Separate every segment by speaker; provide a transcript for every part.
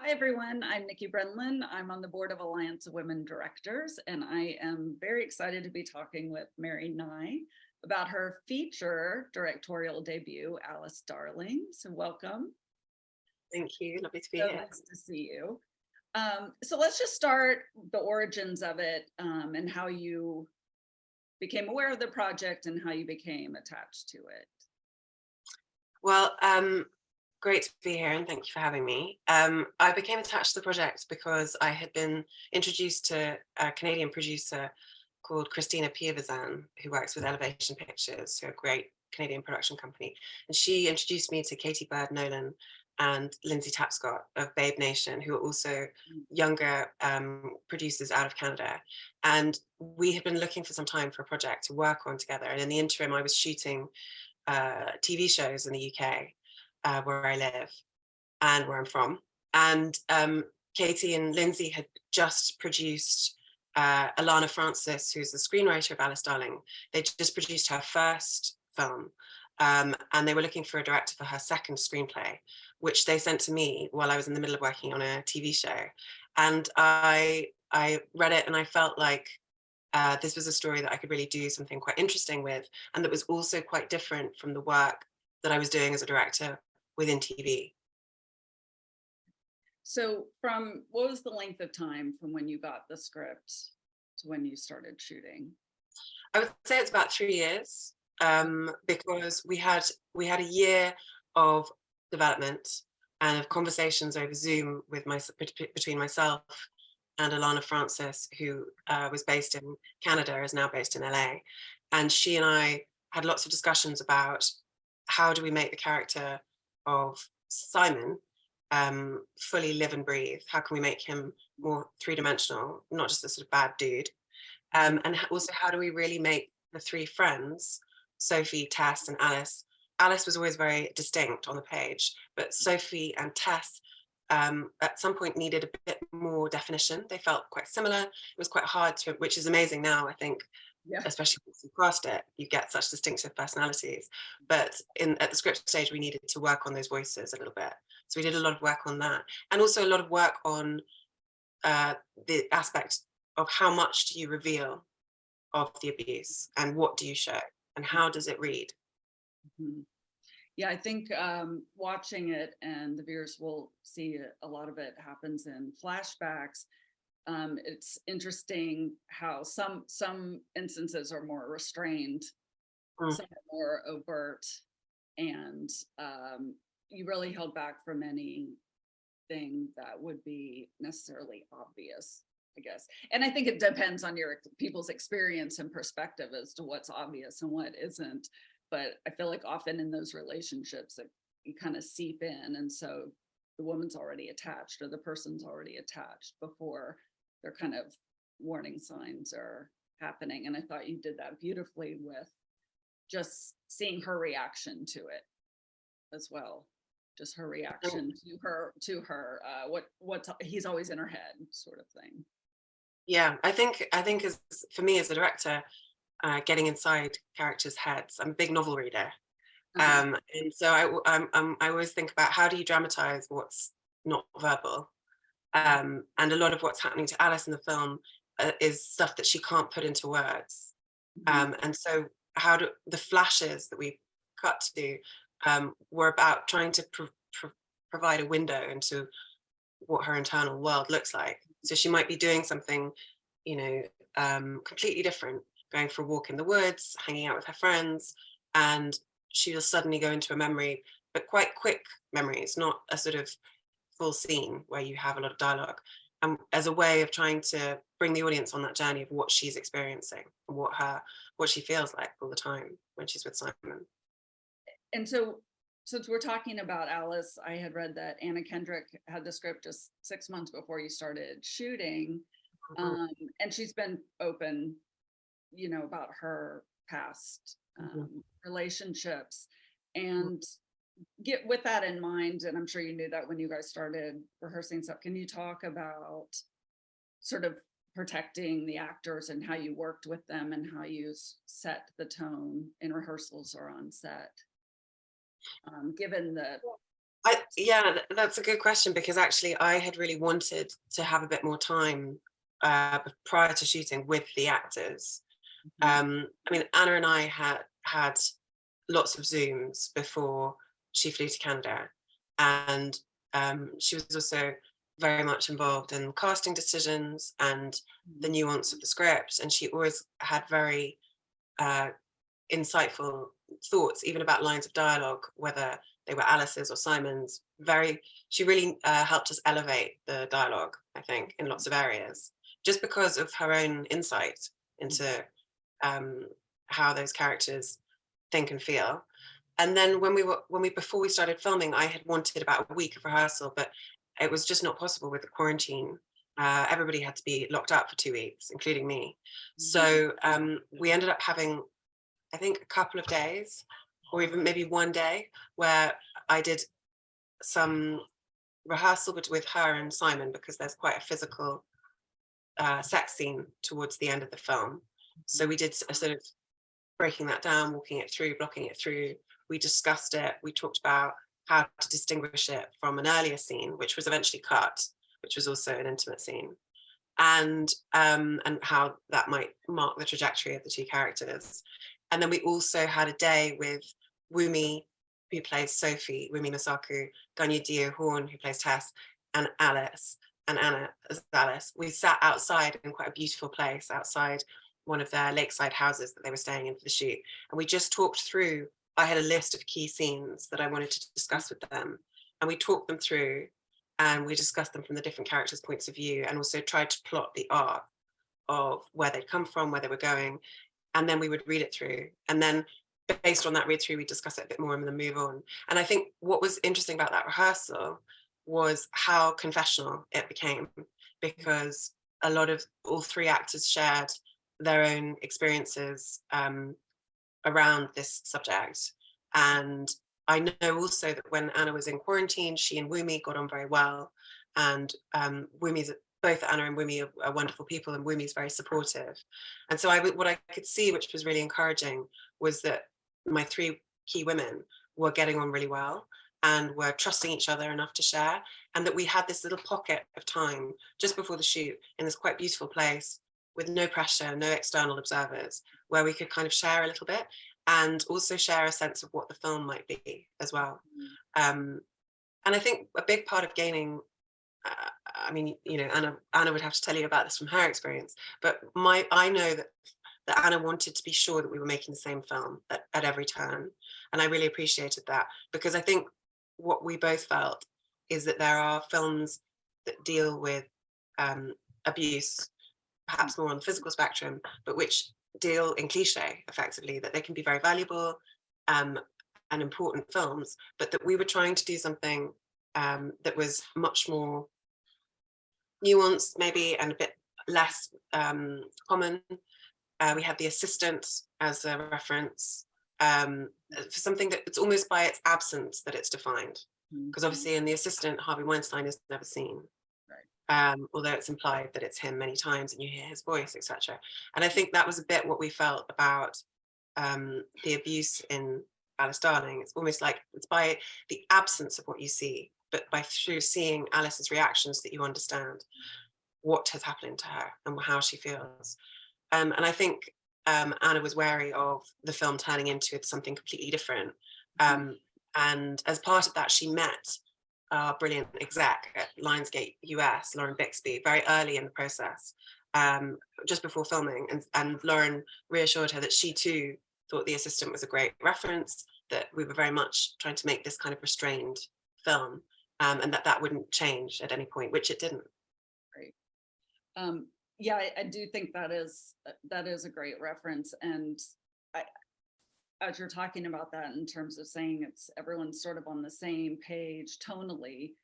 Speaker 1: Hi, everyone. I'm Nikki Braendlin. I'm on the board of Alliance of Women Directors, and I am very excited to be talking with Mary Nighy about her feature directorial debut, Alice Darling. So welcome.
Speaker 2: Thank you. Lovely to be
Speaker 1: So
Speaker 2: here.
Speaker 1: nice to see you. So let's just start the origins of it and how you became aware of the project and how you became attached to it.
Speaker 2: Well, great to be here and thank you for having me. I became attached to the project because I had been introduced to a Canadian producer called Kaniehtiio, who works with Elevation Pictures, who are a great Canadian production company. And she introduced me to Katie Bird Nolan and Lindsay Tapscott of Babe Nation, who are also younger producers out of Canada. And we had been looking for some time for a project to work on together. And in the interim, I was shooting TV shows in the UK, where I live and where I'm from. And Katie and Lindsay had just produced Alana Francis, who's the screenwriter of Alice Darling. They just produced her first film, and they were looking for a director for her second screenplay, which they sent to me while I was in the middle of working on a TV show. And I read it and I felt like this was a story that I could really do something quite interesting with, and that was also quite different from the work that I was doing as a director within TV.
Speaker 1: So what was the length of time from when you got the script to when you started shooting?
Speaker 2: I would say it's about 3 years, because we had a year of development and of conversations over Zoom with between myself and Alana Francis, who was based in Canada, is now based in LA. And she and I had lots of discussions about how do we make the character of Simon fully live and breathe? How can we make him more three-dimensional, not just a sort of bad dude? And also, how do we really make the three friends, Sophie, Tess, and Alice? Alice was always very distinct on the page, but Sophie and Tess at some point needed a bit more definition. They felt quite similar. It was quite hard to, which is amazing now, I think, especially once you crossed it, you get such distinctive personalities. But at the script stage, we needed to work on those voices a little bit. So we did a lot of work on that, and also a lot of work on the aspect of how much do you reveal of the abuse, and what do you show, and how does it read?
Speaker 1: Mm-hmm. Yeah, I think watching it, and the viewers will see a lot of it happens in flashbacks. It's interesting how some instances are more restrained, some are more overt, and you really held back from anything that would be necessarily obvious, I guess. And I think it depends on people's experience and perspective as to what's obvious and what isn't. But I feel like often in those relationships that you kind of seep in, and so the woman's already attached or the person's already attached before their kind of warning signs are happening. And I thought you did that beautifully with just seeing her reaction to it as well. Just her reaction to her what's he's always in her head sort of thing.
Speaker 2: Yeah, I think as for me as a director, getting inside characters' heads. I'm a big novel reader, and so I always think about how do you dramatize what's not verbal, and a lot of what's happening to Alice in the film is stuff that she can't put into words, and so how do the flashes that we cut to were about trying to provide a window into what her internal world looks like. So she might be doing something, completely different, going for a walk in the woods, hanging out with her friends, and she'll suddenly go into a memory, but quite quick memories, not a sort of full scene where you have a lot of dialogue, as a way of trying to bring the audience on that journey of what she's experiencing and what she feels like all the time when she's with Simon.
Speaker 1: And so since we're talking about Alice, I had read that Anna Kendrick had the script just 6 months before you started shooting, and she's been open about her past relationships. And get with that in mind, and I'm sure you knew that when you guys started rehearsing stuff, can you talk about sort of protecting the actors and how you worked with them and how you set the tone in rehearsals or on set, given the
Speaker 2: That's a good question, because actually I had really wanted to have a bit more time prior to shooting with the actors.
Speaker 1: Mhm.
Speaker 2: I mean, Anna and I had lots of Zooms before she flew to Canada, and she was also very much involved in casting decisions and the nuance of the script, and she always had very uh, insightful thoughts, even about lines of dialogue, whether they were Alice's or Simon's. She really helped us elevate the dialogue, I think, in lots of areas, just because of her own insight into um, how those characters think and feel. And then before we started filming, I had wanted about a week of rehearsal, but it was just not possible with the quarantine. Everybody had to be locked up for 2 weeks, including me. So we ended up having, I think, a couple of days, or even maybe one day, where I did some rehearsal with her and Simon, because there's quite a physical sex scene towards the end of the film. So we did a sort of breaking that down, walking it through, blocking it through. We discussed it. We talked about how to distinguish it from an earlier scene, which was eventually cut, which was also an intimate scene, and how that might mark the trajectory of the two characters. And then we also had a day with Wunmi, who plays Sophie, Wunmi Mosaku, Kaniehtiio who plays Tess, and Alice, and Anna as Alice. We sat outside in quite a beautiful place outside one of their lakeside houses that they were staying in for the shoot. And we just talked through, I had a list of key scenes that I wanted to discuss with them. And we talked them through, and we discussed them from the different characters' points of view, and also tried to plot the arc of where they'd come from, where they were going. And then we would read it through. And then based on that read through, we discuss it a bit more and then move on. And I think what was interesting about that rehearsal was how confessional it became, because all three actors shared their own experiences around this subject. And I know also that when Anna was in quarantine, she and Wunmi got on very well. And both Anna and Wunmi are wonderful people, and Wumi's very supportive. And so what I could see, which was really encouraging, was that my three key women were getting on really well and were trusting each other enough to share, and that we had this little pocket of time just before the shoot in this quite beautiful place with no pressure, no external observers, where we could kind of share a little bit and also share a sense of what the film might be as well. And I think a big part of gaining, I mean, Anna would have to tell you about this from her experience, but I know that Anna wanted to be sure that we were making the same film at every turn. And I really appreciated that, because I think what we both felt is that there are films that deal with abuse, perhaps more on the physical spectrum, but which deal in cliche effectively, that they can be very valuable and important films, but that we were trying to do something that was much more nuanced maybe, and a bit less common. We had The Assistant as a reference for something that it's almost by its absence that it's defined, because obviously in The Assistant, Harvey Weinstein is never seen. Although it's implied that it's him many times and you hear his voice, etc. And I think that was a bit what we felt about the abuse in Alice Darling. It's almost like it's by the absence of what you see, but through seeing Alice's reactions that you understand what has happened to her and how she feels. And I think Anna was wary of the film turning into something completely different. And as part of that, she met our brilliant exec at Lionsgate US, Lauren Bixby, very early in the process, just before filming. And Lauren reassured her that she too thought The Assistant was a great reference, that we were very much trying to make this kind of restrained film, and that wouldn't change at any point, which it didn't.
Speaker 1: Right. Yeah, I do think that is a great reference. And as you're talking about that in terms of saying everyone's sort of on the same page tonally,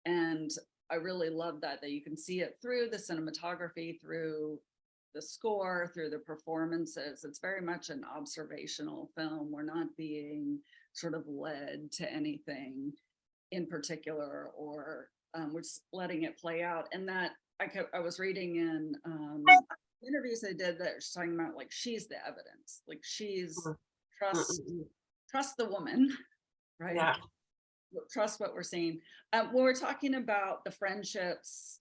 Speaker 1: and I really love that you can see it through the cinematography, through the score, through the performances. It's very much an observational film. We're not being sort of led to anything in particular, or we're just letting it play out. And that I was reading in interviews they did that was talking about, like, she's the evidence, like she's trust the woman, right?
Speaker 2: Yeah.
Speaker 1: trust what we're seeing. When we're talking about the friendships,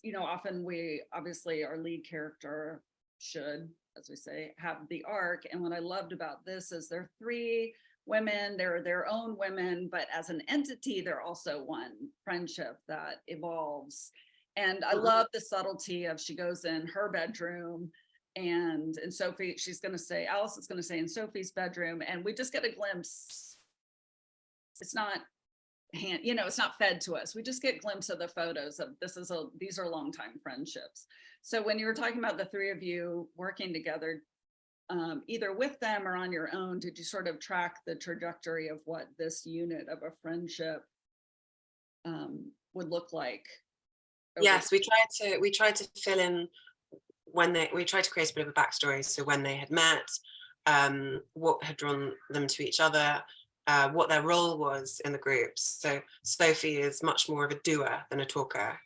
Speaker 1: you know, often obviously our lead character should, as we say, have the arc. And what I loved about this is they're three women, they're their own women, but as an entity, they're also one friendship that evolves. And I love the subtlety of, she goes in her bedroom, and Sophie, she's going to say, Alice is going to say in Sophie's bedroom, and we just get a glimpse. It's not it's not fed to us. We just get a glimpse of the photos of these are longtime friendships. So when you were talking about the three of you working together, either with them or on your own, did you sort of track the trajectory of what this unit of a friendship would look like?
Speaker 2: Yes, we tried to fill in we tried to create a bit of a backstory. So when they had met, what had drawn them to each other, what their role was in the groups. So Sophie is much more of a doer than a talker,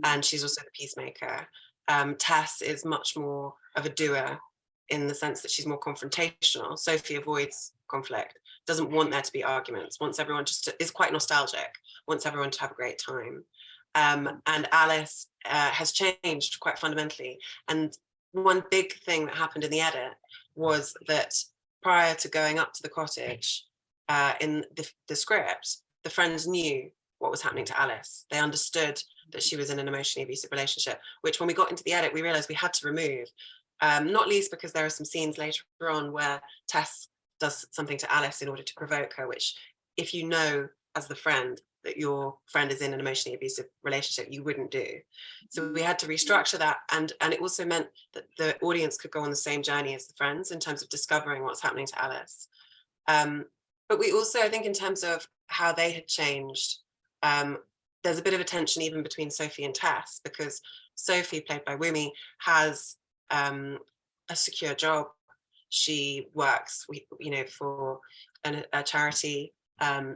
Speaker 2: and she's also the peacemaker. Tess is much more of a doer in the sense that she's more confrontational. Sophie avoids conflict, doesn't want there to be arguments, wants everyone is quite nostalgic, wants everyone to have a great time. And Alice has changed quite fundamentally. And one big thing that happened in the edit was that prior to going up to the cottage, in the script, the friends knew what was happening to Alice. They understood that she was in an emotionally abusive relationship, which when we got into the edit, we realized we had to remove, not least because there are some scenes later on where Tess does something to Alice in order to provoke her, which if you know as the friend that your friend is in an emotionally abusive relationship, you wouldn't do. So we had to restructure that. And it also meant that the audience could go on the same journey as the friends in terms of discovering what's happening to Alice. But we also, I think in terms of how they had changed, there's a bit of a tension even between Sophie and Tess, because Sophie, played by Wunmi, has a secure job. She works, for a charity.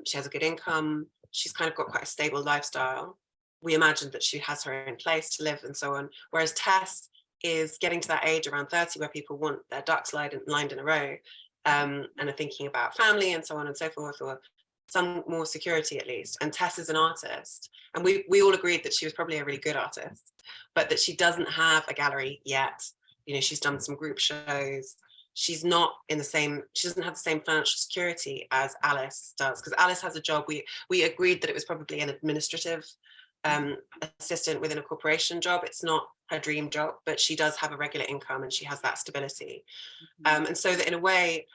Speaker 2: She has a good income. She's kind of got quite a stable lifestyle. We imagined that she has her own place to live and so on. Whereas Tess is getting to that age around 30 where people want their ducks lined in a row, and are thinking about family and so on and so forth, or some more security at least. And Tess is an artist, and we all agreed that she was probably a really good artist, but that she doesn't have a gallery yet. She's done some group shows. She's not in she doesn't have the same financial security as Alice does, because Alice has a job. We agreed that it was probably an administrative assistant within a corporation job. It's not her dream job, but she does have a regular income and she has that stability. And so that in a way,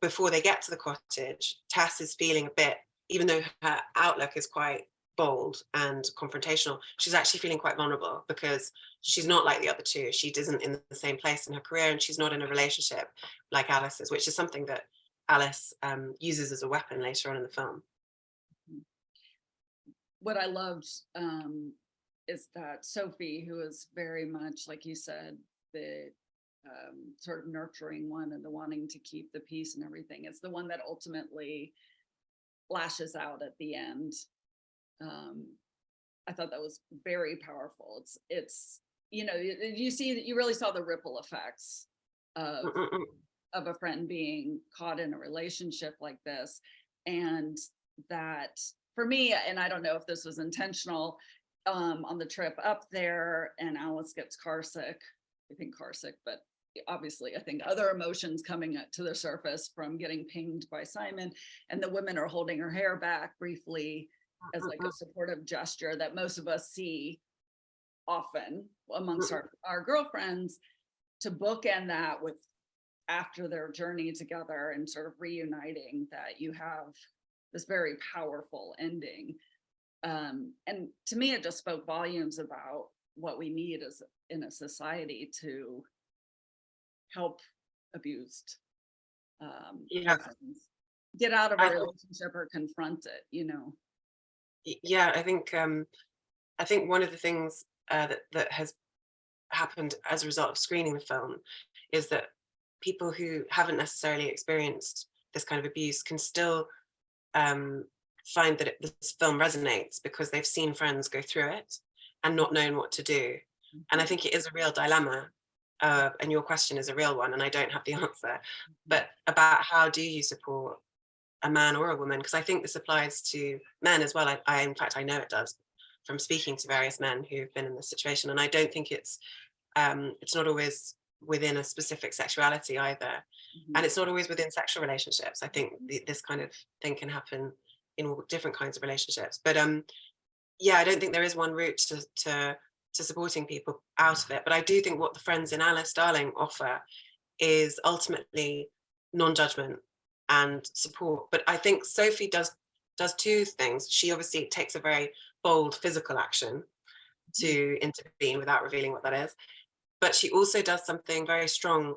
Speaker 2: before they get to the cottage, Tess is feeling a bit, even though her outlook is quite bold and confrontational, she's actually feeling quite vulnerable because she's not like the other two. She isn't in the same place in her career, and she's not in a relationship like Alice is, which is something that Alice uses as a weapon later on in the film.
Speaker 1: What I loved is that Sophie, who is very much, like you said, the sort of nurturing one and the wanting to keep the peace and everything, is the one that ultimately lashes out at the end. I thought that was very powerful. It's you really saw the ripple effects of a friend being caught in a relationship like this. And that for me, and I don't know if this was intentional, on the trip up there and Alice gets car sick, but obviously I think other emotions coming to the surface from getting pinged by Simon, and the women are holding her hair back briefly as like a supportive gesture that most of us see often amongst our girlfriends, to bookend that with after their journey together and sort of reuniting, that you have this very powerful ending. And to me, it just spoke volumes about what we need as in a society to help abused persons get out of a relationship or confront it,
Speaker 2: Yeah, I think one of the things that has happened as a result of screening the film is that people who haven't necessarily experienced this kind of abuse can still find that this film resonates because they've seen friends go through it and not known what to do. And I think it is a real dilemma, and your question is a real one, and I don't have the answer, but about how do you support a man or a woman, because I think this applies to men as well. In fact, I know it does from speaking to various men who've been in this situation. And I don't think it's not always within a specific sexuality either. And it's not always within sexual relationships. I think this kind of thing can happen in all different kinds of relationships. But yeah, I don't think there is one route to supporting people out of it. But I do think what the friends in Alice Darling offer is ultimately non-judgment and support. But I think Sophie does two things. She obviously takes a very bold physical action to intervene without revealing what that is. But she also does something very strong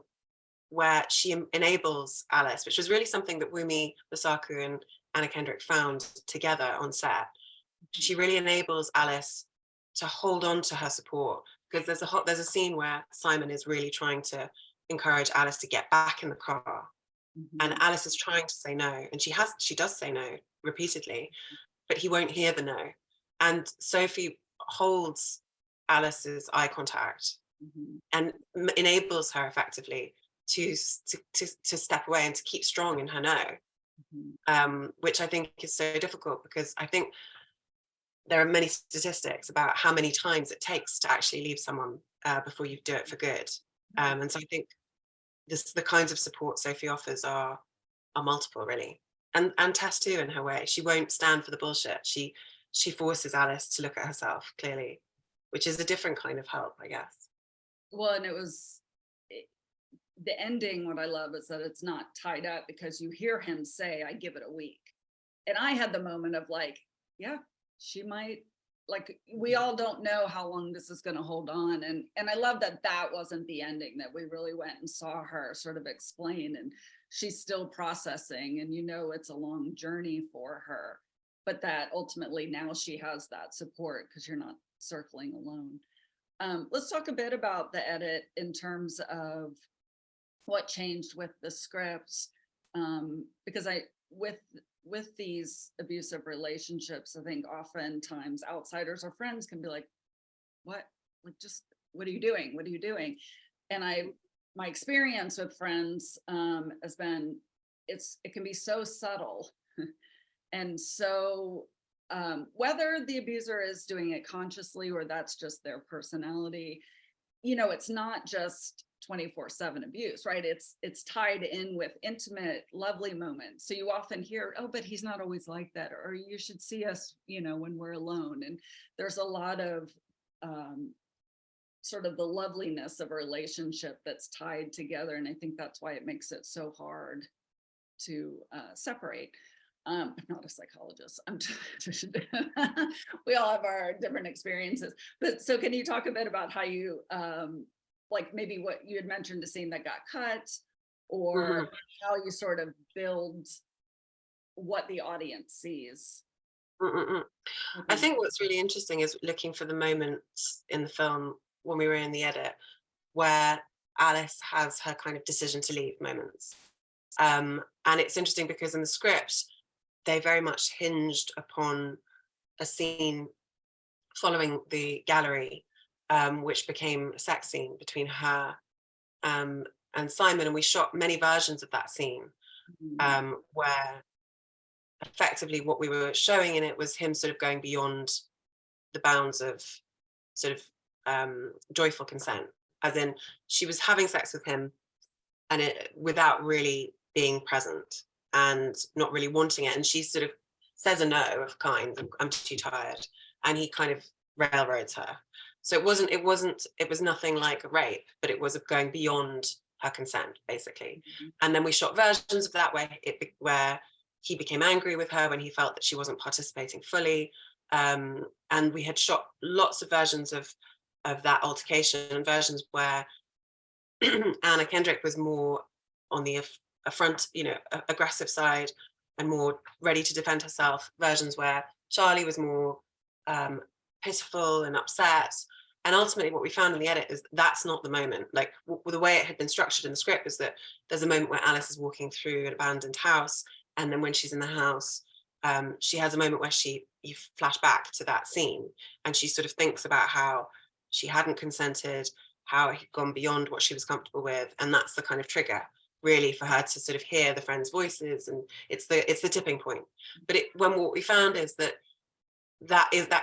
Speaker 2: where she enables Alice, which was really something that Wunmi, Mosaku, and Anna Kendrick found together on set. She really enables Alice to hold on to her support, because there's a scene where Simon is really trying to encourage Alice to get back in the car, and Alice is trying to say no, and she does say no repeatedly, but he won't hear the no. And Sophie holds Alice's eye contact and enables her effectively to step away and to keep strong in her no, which I think is so difficult, because I think there are many statistics about how many times it takes to actually leave someone before you do it for good. And so I think the kinds of support Sophie offers are multiple, really. And Tess too, in her way. She won't stand for the bullshit. She forces Alice to look at herself clearly, which is a different kind of help, I guess.
Speaker 1: Well, and the ending, what I love is that it's not tied up, because you hear him say, I give it a week. And I had the moment of like, yeah, she might, like, we all don't know how long this is going to hold on. And I love that wasn't the ending, that we really went and saw her sort of explain, and she's still processing, and it's a long journey for her, but that ultimately now she has that support, because you're not circling alone. Let's talk a bit about the edit in terms of what changed with the scripts, because with these abusive relationships, I think oftentimes outsiders or friends can be like, what, like, just, what are you doing? What are you doing? And my experience with friends has been, it can be so subtle. And so whether the abuser is doing it consciously or that's just their personality, it's not just 24/7 abuse, right? It's tied in with intimate, lovely moments. So you often hear, oh, but he's not always like that, or you should see us, when we're alone. And there's a lot of sort of the loveliness of a relationship that's tied together. And I think that's why it makes it so hard to separate. I'm not a psychologist. We all have our different experiences. But so can you talk a bit about how you, like maybe what you had mentioned, the scene that got cut, or how you sort of build what the audience sees?
Speaker 2: I think what's really interesting is looking for the moments in the film when we were in the edit where Alice has her kind of decision to leave moments. And it's interesting because in the script, they very much hinged upon a scene following the gallery, which became a sex scene between her and Simon. And we shot many versions of that scene, where effectively what we were showing in it was him sort of going beyond the bounds of sort of joyful consent, as in she was having sex with him and without really being present and not really wanting it. And she sort of says a no of kind, I'm too tired. And he kind of railroads her. So it was nothing like a rape, but it was going beyond her consent, basically. And then we shot versions of that where he became angry with her when he felt that she wasn't participating fully. And we had shot lots of versions of that altercation, and versions where Anna Kendrick was more on the front, aggressive side and more ready to defend herself. Versions where Charlie was more pitiful and upset. And ultimately what we found in the edit is that's not the moment. Like the way it had been structured in the script is that there's a moment where Alice is walking through an abandoned house, and then when she's in the house, she has a moment where you flash back to that scene, and she sort of thinks about how she hadn't consented, how it had gone beyond what she was comfortable with, and that's the kind of trigger. really for her to sort of hear the friends' voices, and it's the tipping point. But what we found is that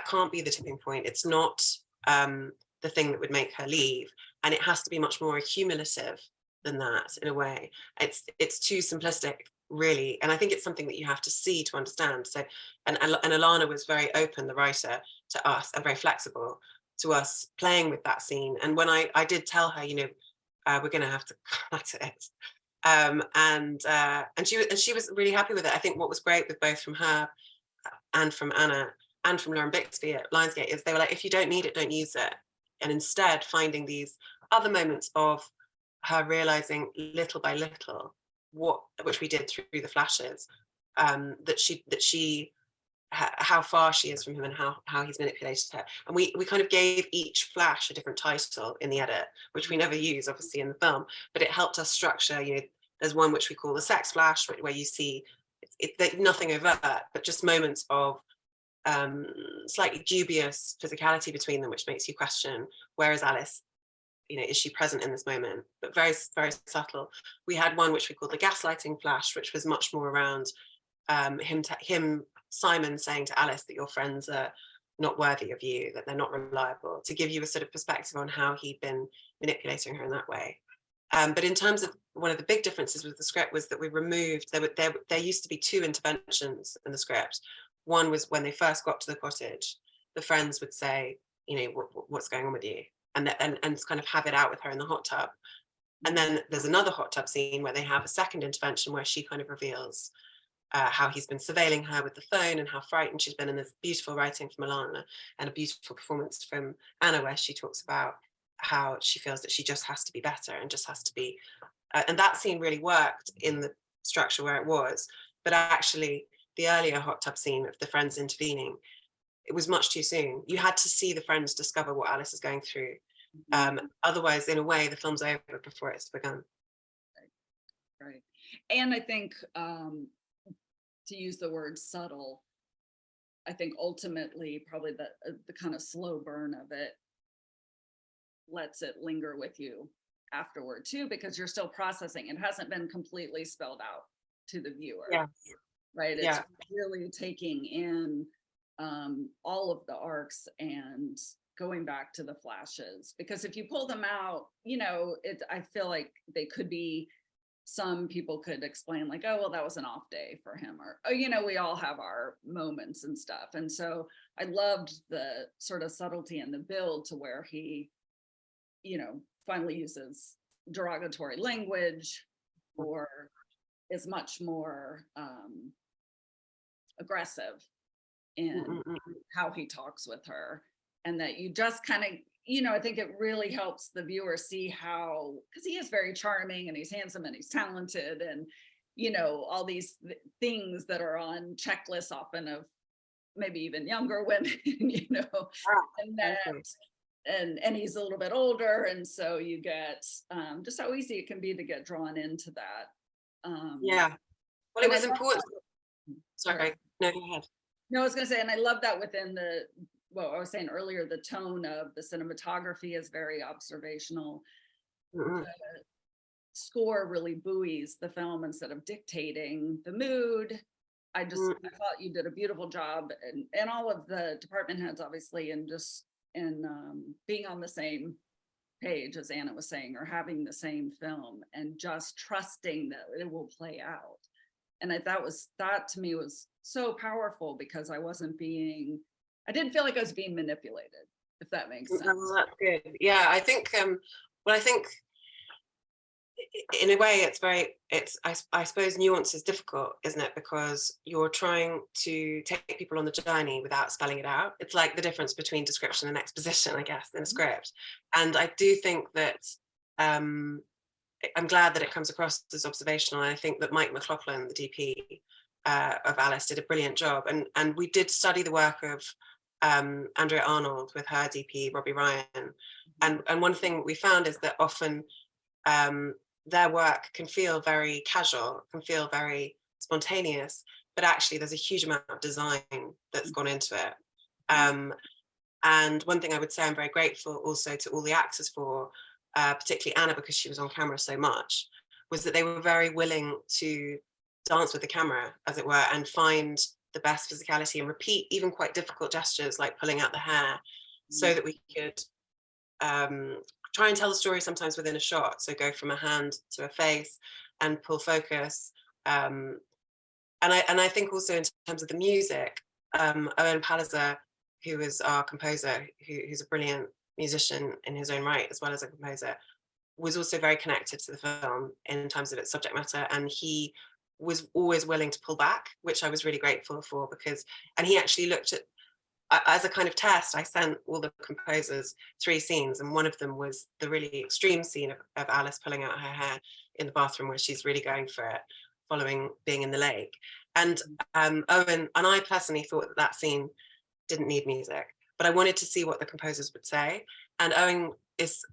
Speaker 2: can't be the tipping point. It's not the thing that would make her leave, and it has to be much more accumulative than that. In a way, it's too simplistic, really, and I think it's something that you have to see to understand. So, and Alana was very open, the writer, to us, and very flexible to us playing with that scene. And when I did tell her, we're going to have to cut it, and she was really happy with it. I think what was great with both from her and from Anna and from Lauren Bixby at Lionsgate is they were like, if you don't need it, don't use it. And instead finding these other moments of her realizing little by little which we did through the flashes, how far she is from him and how he's manipulated her. And we kind of gave each flash a different title in the edit, which we never use obviously in the film, but it helped us structure, there's one which we call the sex flash, where you see it's nothing overt, but just moments of slightly dubious physicality between them, which makes you question, where is Alice? Is she present in this moment? But very, very subtle. We had one which we called the gaslighting flash, which was much more around Simon saying to Alice that your friends are not worthy of you, that they're not reliable, to give you a sort of perspective on how he'd been manipulating her in that way. But in terms of one of the big differences with the script was that we removed, there used to be 2 interventions in the script. One was when they first got to the cottage, the friends would say, what's going on with you? And kind of have it out with her in the hot tub. And then there's another hot tub scene where they have a second intervention where she kind of reveals how he's been surveilling her with the phone and how frightened she's been. And there's beautiful writing from Alana and a beautiful performance from Anna where she talks about how she feels that she just has to be better and just has to be, and that scene really worked in the structure where it was. But actually the earlier hot tub scene of the friends intervening, it was much too soon. You had to see the friends discover what Alice is going through. Otherwise, in a way, the film's over before it's begun.
Speaker 1: Right. And I think to use the word subtle, I think ultimately probably the kind of slow burn of it lets it linger with you afterward too, because you're still processing. It hasn't been completely spelled out to the viewer.
Speaker 2: Yeah.
Speaker 1: Right. It's really taking in all of the arcs and going back to the flashes, because if you pull them out, I feel like they could be, some people could explain like, oh, well, that was an off day for him, or, oh, we all have our moments and stuff. And so I loved the sort of subtlety and the build to where he, finally uses derogatory language or is much more aggressive in how he talks with her. And that you just kind of, I think it really helps the viewer see how, because he is very charming and he's handsome and he's talented and, all these things that are on checklists often of maybe even younger women, and that, and he's a little bit older. And so you get just how easy it can be to get drawn into that.
Speaker 2: Well, it was important. Sorry, no, go ahead.
Speaker 1: No, I was going to say, and I love that within I was saying earlier, the tone of the cinematography is very observational. The score really buoys the film instead of dictating the mood. I thought you did a beautiful job, and all of the department heads, obviously, and just being on the same page, as Anna was saying, or having the same film and just trusting that it will play out. And that to me was so powerful, because I didn't feel like I was being manipulated, if that makes sense.
Speaker 2: Oh, that's good. Yeah, I think, I think in a way I suppose nuance is difficult, isn't it? Because you're trying to take people on the journey without spelling it out. It's like the difference between description and exposition, I guess, in a script. And I do think that I'm glad that it comes across as observational. And I think that Mike McLaughlin, the DP of Alice, did a brilliant job. And we did study the work of Andrea Arnold with her DP, Robbie Ryan. And one thing we found is that often their work can feel very casual, can feel very spontaneous, but actually there's a huge amount of design that's gone into it. And one thing I would say I'm very grateful also to all the actors for, particularly Anna, because she was on camera so much, was that they were very willing to dance with the camera, as it were, and find the best physicality and repeat even quite difficult gestures like pulling out the hair, so that we could try and tell the story sometimes within a shot. So go from a hand to a face and pull focus. And I think also in terms of the music, Owen Palliser, who is our composer, who's a brilliant musician in his own right, as well as a composer, was also very connected to the film in terms of its subject matter. And he was always willing to pull back, which I was really grateful for, because, and he actually looked at, as a kind of test, I sent all the composers 3 scenes, and one of them was the really extreme scene of Alice pulling out her hair in the bathroom where she's really going for it, following being in the lake. And Owen and I personally thought that that scene didn't need music, but I wanted to see what the composers would say. And Owen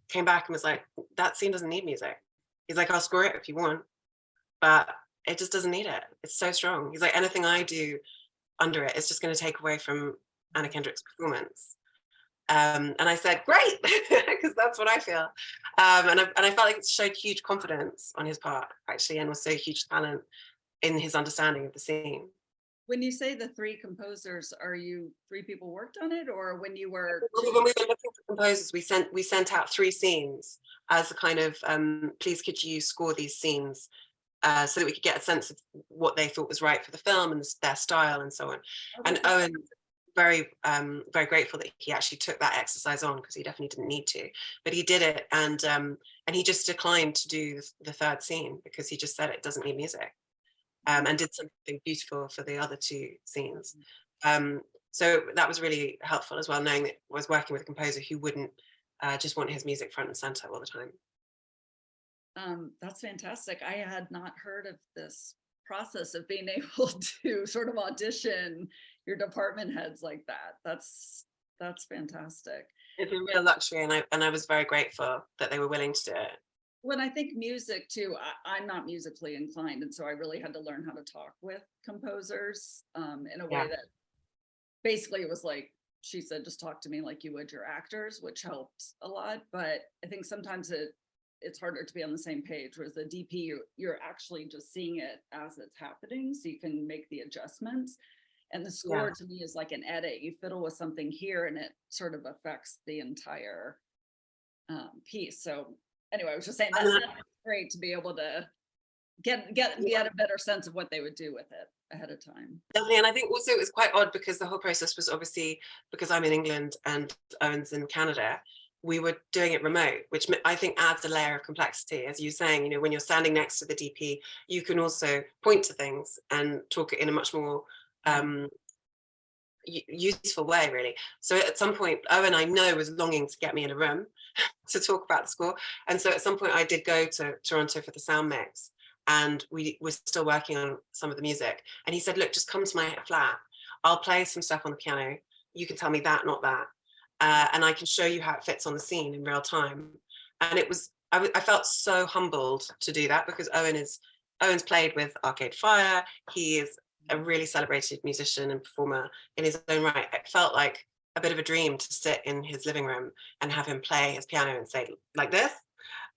Speaker 2: came back and was like, that scene doesn't need music. He's like, I'll score it if you want, but it just doesn't need it. It's so strong. He's like, anything I do under it is just going to take away from Anna Kendrick's performance. And I said, great, because that's what I feel. And I felt like it showed huge confidence on his part, actually, and also huge talent in his understanding of the scene.
Speaker 1: When you say the 3 composers, are you 3 people worked on it, or when you were?
Speaker 2: When we were looking for composers, we sent out 3 scenes as a kind of, please could you score these scenes, so that we could get a sense of what they thought was right for the film and their style and so on.
Speaker 1: Okay.
Speaker 2: And Owen, very grateful that he actually took that exercise on, because he definitely didn't need to, but he did it. And he just declined to do the 3rd scene because he just said it doesn't need music, and did something beautiful for the other 2 scenes. So that was really helpful as well, knowing that I was working with a composer who wouldn't just want his music front and center all the time.
Speaker 1: That's fantastic. I had not heard of this process of being able to sort of audition your department heads like that. That's fantastic.
Speaker 2: It's a real luxury, and I was very grateful that they were willing to do it.
Speaker 1: When I think music too, I'm not musically inclined, and so I really had to learn how to talk with composers in a way that basically it was like she said, just talk to me like you would your actors, which helped a lot. But I think sometimes it's harder to be on the same page, whereas the DP, you're actually just seeing it as it's happening, so you can make the adjustments. And the score to me is like an edit. You fiddle with something here and it sort of affects the entire piece. So anyway, I was just saying that's great to be able to get a better sense of what they would do with it ahead of time.
Speaker 2: Definitely. And I think also it was quite odd because the whole process was obviously, because I'm in England and Owen's in Canada, we were doing it remote, which I think adds a layer of complexity. As you're saying, you know, when you're standing next to the DP, you can also point to things and talk in a much more useful way, really. So at some point, Owen, I know, was longing to get me in a room to talk about the score. And so at some point I did go to Toronto for the sound mix, and we were still working on some of the music. And he said, look, just come to my flat. I'll play some stuff on the piano. You can tell me that, not that. And I can show you how it fits on the scene in real time. And it was, I felt so humbled to do that, because Owen's played with Arcade Fire. He is a really celebrated musician and performer in his own right. It felt like a bit of a dream to sit in his living room and have him play his piano and say like this.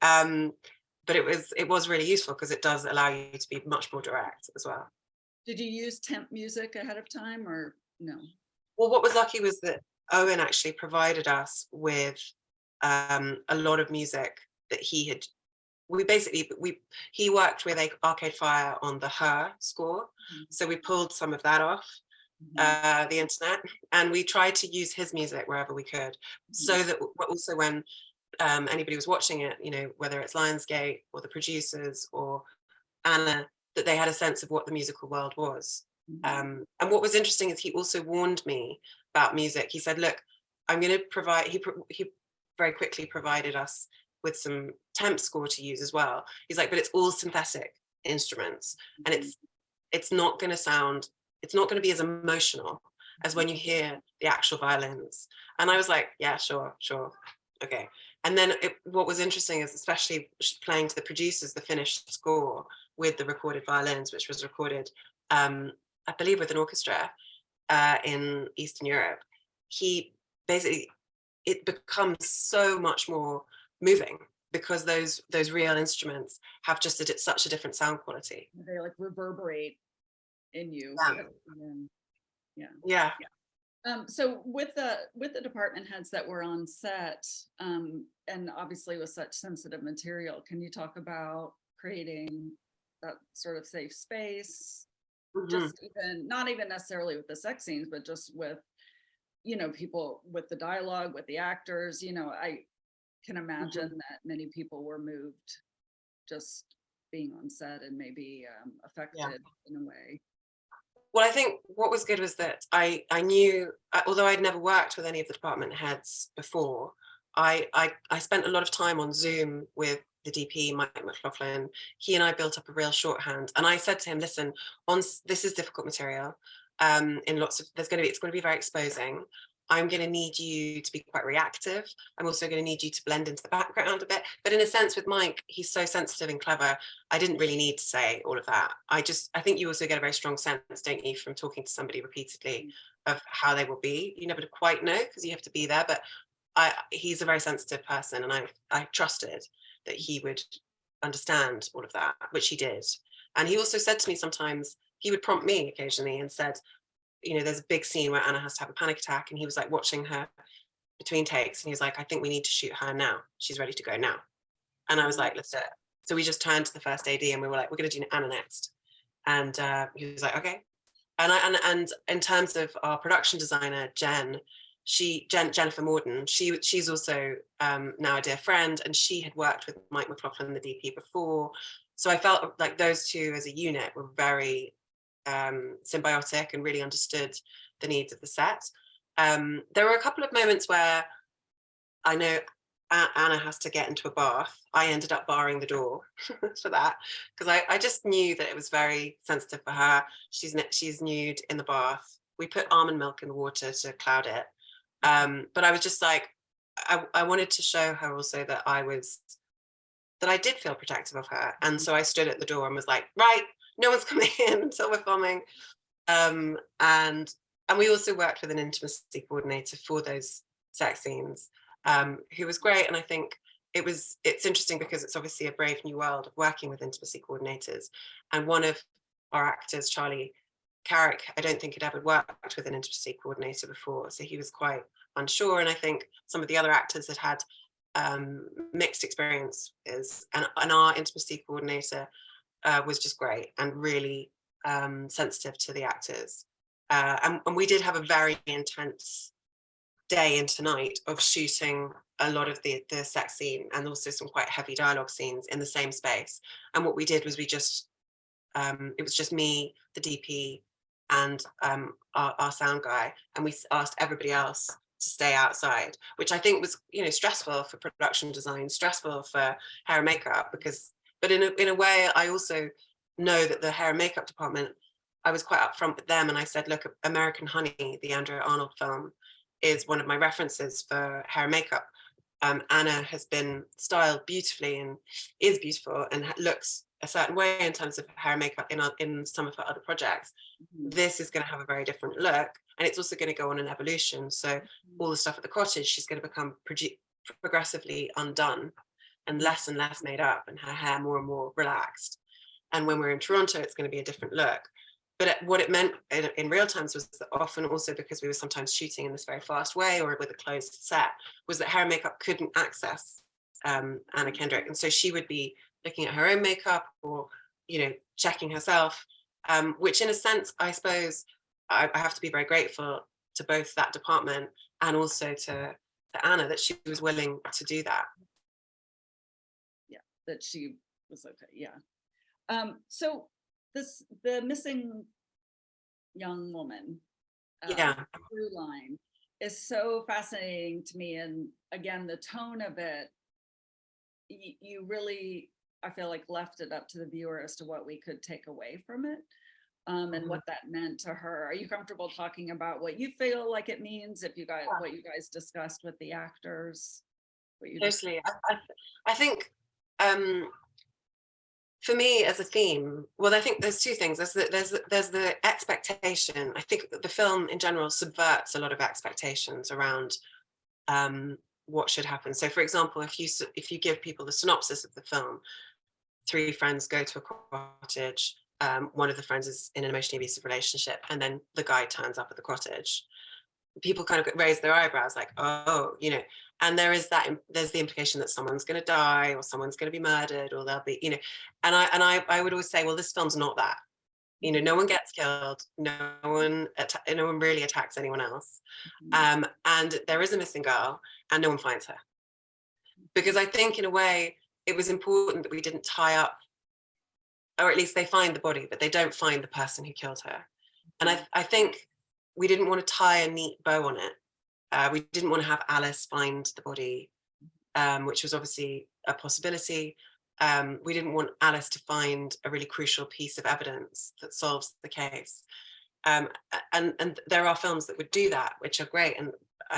Speaker 2: But it was really useful because it does allow you to be much more direct as well.
Speaker 1: Did you use temp music ahead of time or no?
Speaker 2: Well, what was lucky was that Owen actually provided us with a lot of music that he had. He worked with Arcade Fire on the Her score, so we pulled some of that off the internet, and we tried to use his music wherever we could, so that also when anybody was watching it, you know, whether it's Lionsgate or the producers or Anna, that they had a sense of what the musical world was. And what was interesting is he also warned me about music. He said, look, I'm going to provide, he very quickly provided us with some temp score to use as well. He's like, but it's all synthetic instruments, and it's not going to be as emotional as when you hear the actual violins. And I was like, yeah, sure, okay. And then what was interesting is, especially playing to the producers the finished score with the recorded violins, which was recorded, I believe, with an orchestra in Eastern Europe. It becomes so much more moving because those real instruments have just such a different sound quality.
Speaker 1: They like reverberate in you. Yeah.
Speaker 2: Yeah.
Speaker 1: So with the department heads that were on set, and obviously with such sensitive material, can you talk about creating that sort of safe space? Just even not even necessarily with the sex scenes, but just with, you know, people, with the dialogue, with the actors. You know, I can imagine that many people were moved just being on set and maybe affected in a way.
Speaker 2: Well, I think what was good was that I knew, although I'd never worked with any of the department heads before, I spent a lot of time on Zoom with the DP, Mike McLaughlin. He and I built up a real shorthand, and I said to him, "Listen, this is difficult material. In lots of it's going to be very exposing. I'm going to need you to be quite reactive. I'm also going to need you to blend into the background a bit. But in a sense, with Mike, he's so sensitive and clever. I didn't really need to say all of that. I think you also get a very strong sense, don't you, from talking to somebody repeatedly of how they will be. You never quite know because you have to be there. But he's a very sensitive person, and I trusted that he would understand all of that, which he did. And he also said to me sometimes, he would prompt me occasionally and said, you know, there's a big scene where Anna has to have a panic attack, and he was like watching her between takes, and he was like, I think we need to shoot her now. She's ready to go now. And I was like, let's do it. So we just turned to the first AD and we were like, we're going to do Anna next. And he was like, okay. And in terms of our production designer, Jennifer Morden, she's also now a dear friend, and she had worked with Mike McLaughlin, the DP, before. So I felt like those two as a unit were very symbiotic and really understood the needs of the set. There were a couple of moments where I know Anna has to get into a bath. I ended up barring the door for that because I just knew that it was very sensitive for her. She's nude in the bath. We put almond milk in the water to cloud it. But I was just like, I wanted to show her also that I did feel protective of her. And so I stood at the door and was like, right, no one's coming in until we're filming. And we also worked with an intimacy coordinator for those sex scenes, who was great. And I think it's interesting because it's obviously a brave new world of working with intimacy coordinators. And one of our actors, Charlie Carrick, I don't think had ever worked with an intimacy coordinator before. So he was quite unsure. And I think some of the other actors had mixed experiences. And our intimacy coordinator was just great and really sensitive to the actors. And we did have a very intense day into night of shooting a lot of the sex scene and also some quite heavy dialogue scenes in the same space. And what we did was it was just me, the DP, and our sound guy, and we asked everybody else to stay outside, which I think was, you know, stressful for production design, stressful for hair and makeup, but in a way, I also know that the hair and makeup department, I was quite upfront with them, and I said, look, American Honey, the Andrea Arnold film, is one of my references for hair and makeup. Anna has been styled beautifully and is beautiful and looks a certain way in terms of hair and makeup in some of her other projects. This is going to have a very different look, and it's also going to go on an evolution. So all the stuff at the cottage, she's going to become progressively undone and less made up, and her hair more and more relaxed. And when we're in Toronto, it's going to be a different look. But what it meant in real times was that often also because we were sometimes shooting in this very fast way or with a closed set, was that hair and makeup couldn't access Anna Kendrick. And so she would be looking at her own makeup or, you know, checking herself, which in a sense, I suppose I have to be very grateful to both that department and also to Anna that she was willing to do that.
Speaker 1: Yeah, that she was okay. Yeah. So the missing young woman, through line is so fascinating to me. And again, the tone of it, you really, I feel like, left it up to the viewer as to what we could take away from it, and what that meant to her. Are you comfortable talking about what you feel like it means, if you guys, what you guys discussed with the actors?
Speaker 2: Totally. I think for me as a theme, well, I think there's two things. There's the expectation. I think that the film in general subverts a lot of expectations around what should happen. So for example, if you give people the synopsis of the film, three friends go to a cottage. One of the friends is in an emotionally abusive relationship, and then the guy turns up at the cottage. People kind of raise their eyebrows, like, oh, you know, and there's the implication that someone's going to die, or someone's going to be murdered, or they'll be, you know, and I would always say, well, this film's not that. You know, no one gets killed, no one really attacks anyone else, and there is a missing girl, and no one finds her. Because I think, in a way, it was important that we didn't tie up, or at least they find the body, but they don't find the person who killed her. And I think we didn't want to tie a neat bow on it. We didn't want to have Alice find the body, which was obviously a possibility. We didn't want Alice to find a really crucial piece of evidence that solves the case. And there are films that would do that, which are great, and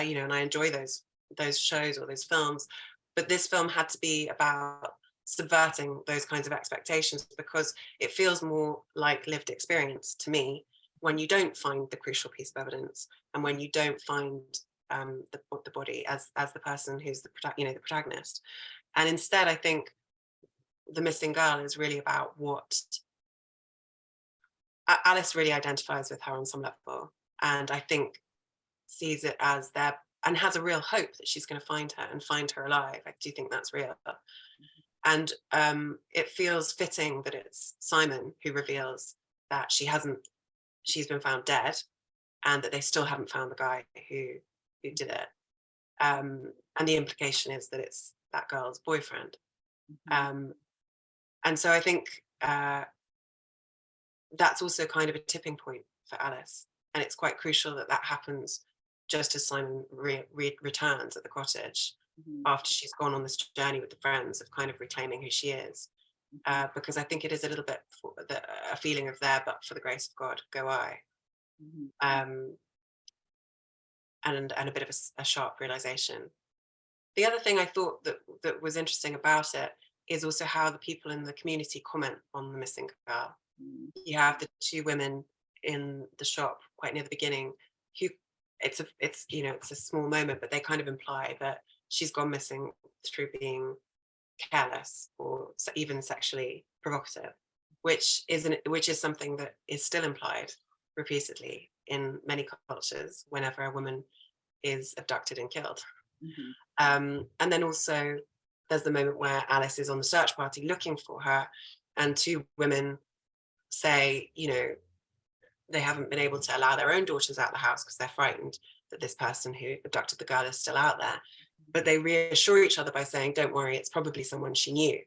Speaker 2: you know, and I enjoy those shows or those films. But this film had to be about subverting those kinds of expectations, because it feels more like lived experience to me when you don't find the crucial piece of evidence, and when you don't find the body as the person who's the protagonist. And instead, I think the missing girl is really about what Alice really identifies with her on some level, and I think sees it as their, and has a real hope that she's going to find her and find her alive. I do think that's real. And it feels fitting that it's Simon who reveals that she's been found dead, and that they still haven't found the guy who did it. And the implication is that it's that girl's boyfriend. And so I think that's also kind of a tipping point for Alice. And it's quite crucial that that happens just as Simon returns at the cottage, after she's gone on this journey with the friends of kind of reclaiming who she is. Because I think it is a little bit a feeling of there, but for the grace of God, go I. And a bit of a sharp realization. The other thing I thought that was interesting about it is also how the people in the community comment on the missing girl. You have the two women in the shop quite near the beginning who, it's a small moment, but they kind of imply that she's gone missing through being careless or even sexually provocative, which is something that is still implied repeatedly in many cultures whenever a woman is abducted and killed. And then also there's the moment where Alice is on the search party looking for her, and two women say, you know, they haven't been able to allow their own daughters out of the house because they're frightened that this person who abducted the girl is still out there. But they reassure each other by saying, don't worry, it's probably someone she knew.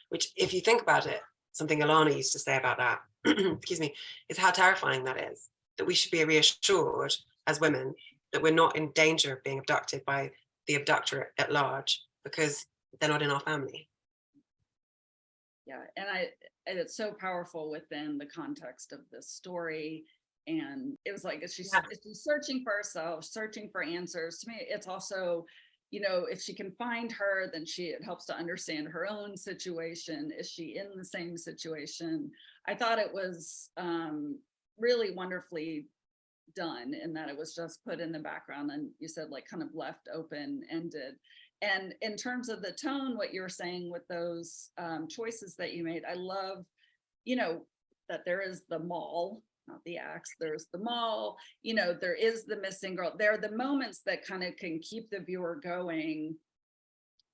Speaker 2: Which, if you think about it, something Alana used to say about that, excuse me, is how terrifying that is, that we should be reassured as women that we're not in danger of being abducted by the abductor at large because they're not in our family.
Speaker 1: Yeah, and it's so powerful within the context of this story. And it was like, she's searching for herself, searching for answers. To me, it's also, you know, if she can find her, then it helps to understand her own situation. Is she in the same situation? I thought it was really wonderfully done, in that it was just put in the background, and you said, like, kind of left open-ended. And in terms of the tone, what you were saying with those choices that you made, I love, you know, that there is the mall, not the axe, there's the mall, you know, there is the missing girl. There are the moments that kind of can keep the viewer going.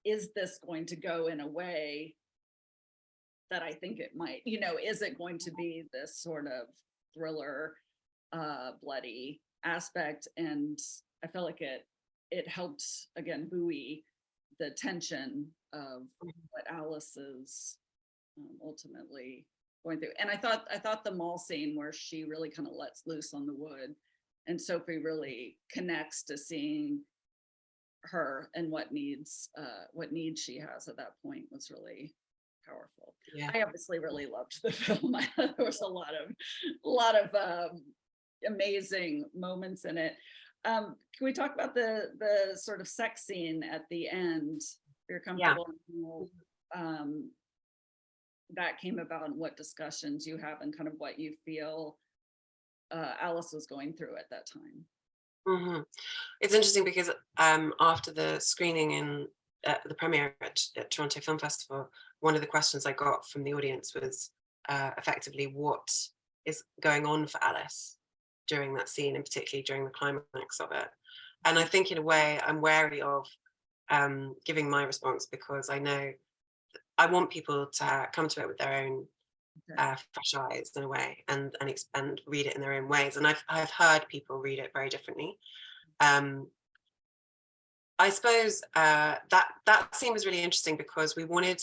Speaker 1: Is this going to go in a way that I think it might? You know, is it going to be this sort of thriller, bloody aspect? And I feel like it helped, again, buoy the tension of what Alice is ultimately going through. And I thought the mall scene where she really kind of lets loose on the wood, and Sophie really connects to seeing her and what needs she has at that point, was really powerful. Yeah. I obviously really loved the film. There was a lot of amazing moments in it. Can we talk about the sort of sex scene at the end? If you're comfortable, that came about, and what discussions you have, and kind of what you feel Alice was going through at that time.
Speaker 2: hmm It's interesting because after the screening in the premiere at Toronto Film Festival, one of the questions I got from the audience was effectively what is going on for Alice during that scene, and particularly during the climax of it. And I think in a way I'm wary of giving my response, because I know I want people to come to it with their own
Speaker 1: Okay.
Speaker 2: fresh eyes in a way, and read it in their own ways. And I've heard people read it very differently. Um, I suppose that scene was really interesting because we wanted,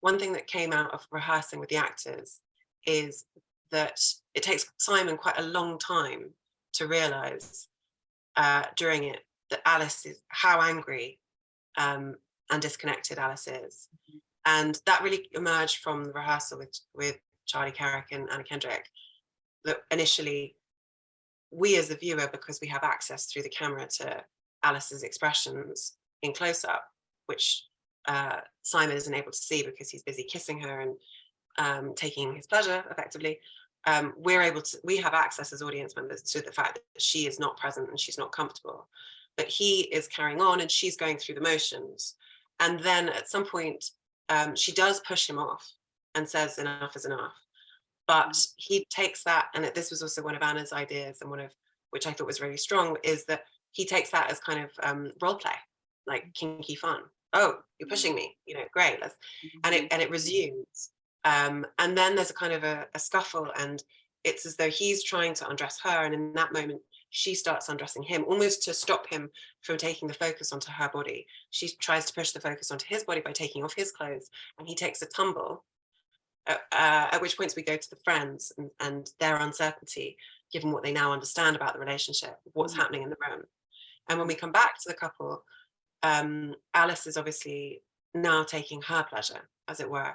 Speaker 2: one thing that came out of rehearsing with the actors is that it takes Simon quite a long time to realize during it that Alice is, how angry um, and disconnected Alice is. And that really emerged from the rehearsal with Charlie Carrick and Anna Kendrick, that initially we as the viewer, because we have access through the camera to Alice's expressions in close up, which Simon isn't able to see because he's busy kissing her and taking his pleasure effectively. We have access as audience members to the fact that she is not present and she's not comfortable, but he is carrying on and she's going through the motions. And then at some point, she does push him off and says, enough is enough. But he takes that, and this was also one of Anna's ideas, and one of which I thought was really strong, is that he takes that as kind of role play, like kinky fun. Oh, you're pushing me, great. And it resumes. And then there's a kind of a scuffle, and it's as though he's trying to undress her, and in that moment, she starts undressing him, almost to stop him from taking the focus onto her body. She tries to push the focus onto his body by taking off his clothes, and he takes a tumble. At which points we go to the friends and their uncertainty, given what they now understand about the relationship, what's happening in the room. And when we come back to the couple, Alice is obviously now taking her pleasure, as it were,